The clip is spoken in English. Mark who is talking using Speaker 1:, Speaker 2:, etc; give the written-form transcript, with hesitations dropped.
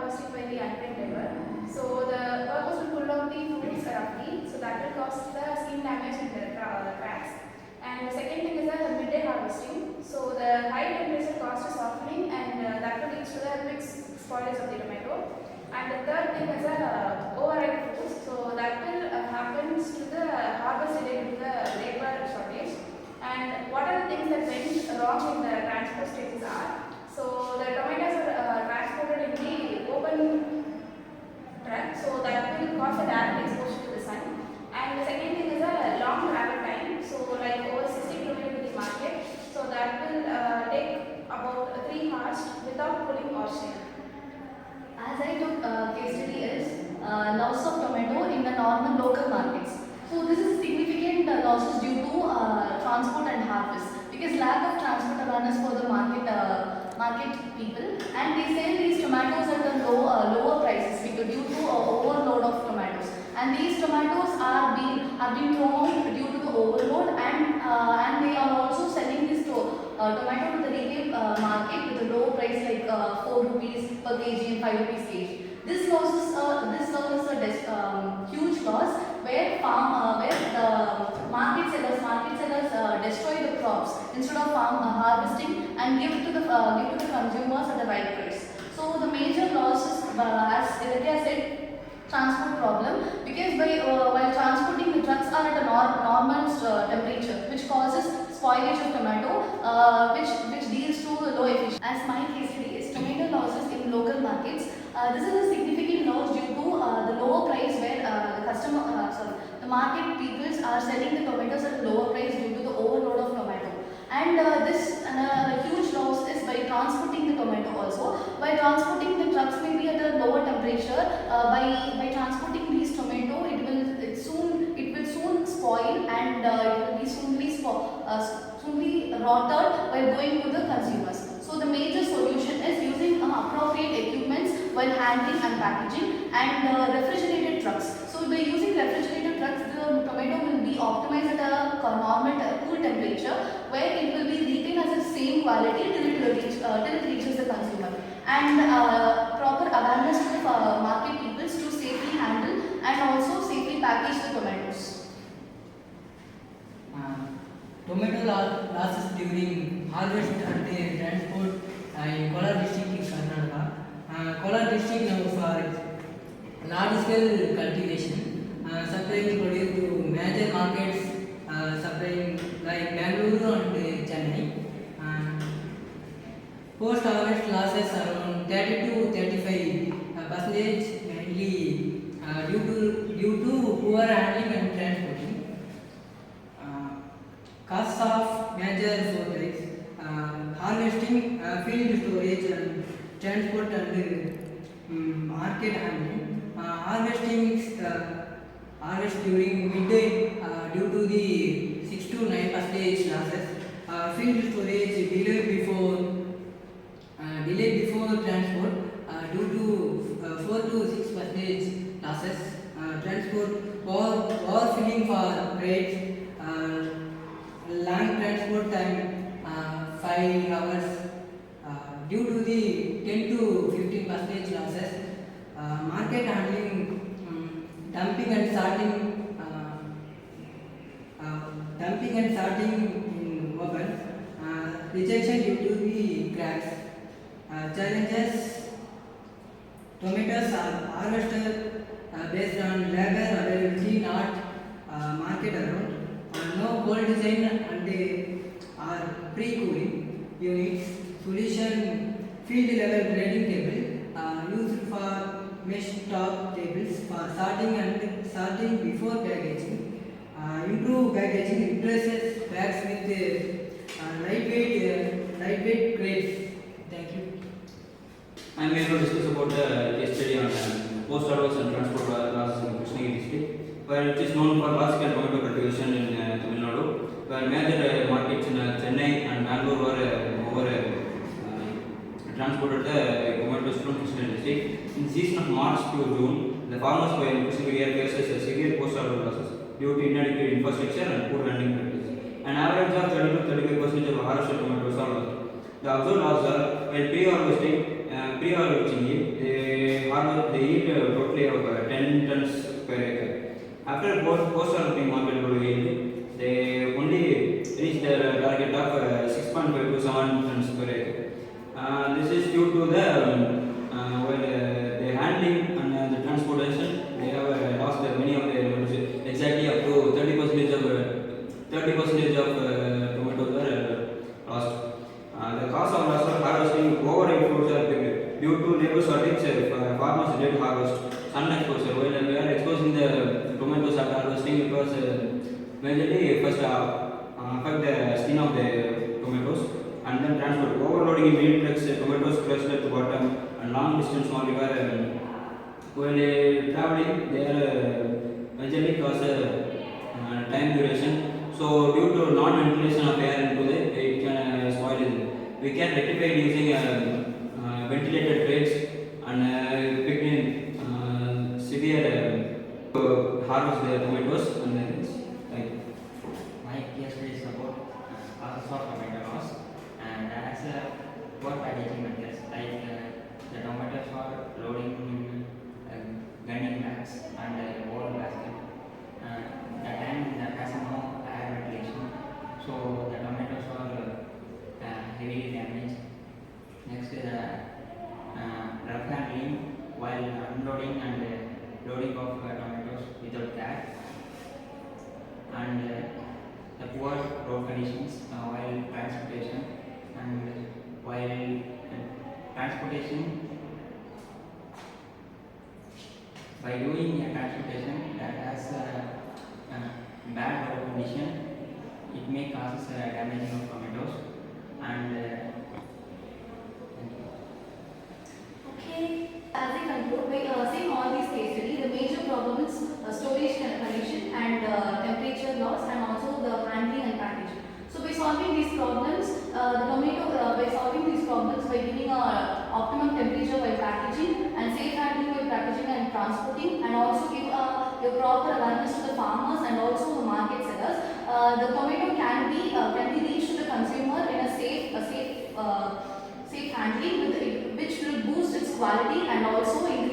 Speaker 1: harvesting by the untrained labor. So the workers will pull out the fruits roughly, so that will cause the skin damage in the cracks. And the second thing is the midday harvesting. So the high temperature causes softening and that will lead to the quick spoilage of the tomato. And the third thing is overripe fruits. So that will happens to the harvest delay due to the labor shortage. And what are the things that went wrong in the transport stages are? So the tomatoes are transported in the open truck, so that will cause a direct exposure to the sun. And the second thing is a long travel time, so like over 60 kilometers to the market, so that will take about 3 hours without pulling or shelling.
Speaker 2: As I took case study is loss of tomato in the normal local markets. So this is significant losses due to transport and harvest, because lack of transport awareness for the market people, and they sell these tomatoes at a lower prices because due to overload of tomatoes, and these tomatoes are being thrown due to the overload, and they are also selling this tomato to the retail market with a low price like 4 rupees per kg and 5 rupees kg. This causes a huge loss where the market sellers destroy the crops instead of harvesting and give to the consumers at the right price. So the major loss is, as Ilakya said, transport problem, because while transporting, the trucks are at a normal temperature, which causes spoilage of tomato, which leads to low efficiency. As my case study is tomato losses in local markets. This is a significant loss due to the lower price where the market peoples are selling the tomatoes at a lower price due to the overload of tomato. And the huge loss is by transporting the tomato also. By transporting, the trucks may be at a lower temperature. By transporting these tomato, it will soon spoil, and it will be soonly rotted while going to the consumers. So the major solution is using appropriate equipments while handling and packaging, and refrigerated trucks. So by using refrigerated trucks, the tomato will be optimized at a normal cool temperature, where it will be retained as the same quality till it reaches the consumer. And proper awareness to the market peoples to safely handle and also safely package the tomatoes.
Speaker 3: Tomato losses during harvest and transport in Kolar district in Karnataka. Kolar district now for large scale cultivation, supplying produce to major markets, supplying like Bangalore and Chennai. Post harvest losses around 30 to 35 percentage, mainly due to poor handling and transporting. Costs of major sources, harvesting, field storage and transport and market handling. Harvest during midday due to the 6 to 9% losses. Field storage delayed before transport due to 4 to 6% losses. Transport or filling for crates. Long transport time 5 hours due to the 10 to 15% losses. Market handling, dumping and sorting in open, rejection due to the cracks. Challenges: tomatoes are harvested based on labor availability, not market around. No cold design and are pre-cooling units. Solution: field level grading table used for mesh top tables for sorting before packaging. Improve packaging, replaces bags with lightweight crates. Thank you.
Speaker 4: I am here to discuss about the case study on post harvest and transport losses in Krishnagiri district, where it is known for large scale tomato cultivation in Tamil Nadu, where major markets in Chennai and Bangalore were transported the tomatoes from Krishnagiri district. In season of March to June, the farmers in Krishnagiri area faces severe post harvest losses due to inadequate infrastructure and poor handling practices. An average of 30 to 35% of harvested tomatoes are lost. The observed loss are when pre-harvesting, they they eat totally of 10 tons per acre. After post-harvesting market yield, they only reach their target of 6.5 to 7 tons per acre. This is due to the the handling and the transportation. They have lost many of their exactly up to 30% of 30% of tomatoes are lost. The cost of loss of harvesting overripe fruits are big due to labor shortage. Farmers did harvest sun exposure. While we are exposing the tomatoes after harvesting, it was majorly first affect the skin of the tomatoes and then transport. Overloading in many trucks, tomatoes crushed at the bottom and long distance only were while traveling, they are majorly cause time duration. So due to non-ventilation of air into it can spoil it. We can rectify it using ventilated trays and picking severe harvest the tomatoes and then thank you.
Speaker 5: My case study is about causes of tomato loss, and as poor packaging methods like the tomatoes are loading in gunning bags and old basket. The time that has no air ventilation, so the tomatoes are heavily damaged. Next is rough handling while unloading and loading of tomatoes without care, and the poor road conditions while transportation, and while transportation by doing a transportation that has bad road condition, it may cause damaging of tomatoes and thank you.
Speaker 2: Okay, as I conclude by saying all these case study, the major problem is storage condition and temperature loss, and also the handling and packaging. So by solving these problems, by solving these problems by giving optimum temperature while packaging and safe handling while packaging and transporting, and also give a proper awareness to the farmers and also the market sellers, the tomato can be reached to the consumer in a safe handling which will boost its quality and also increase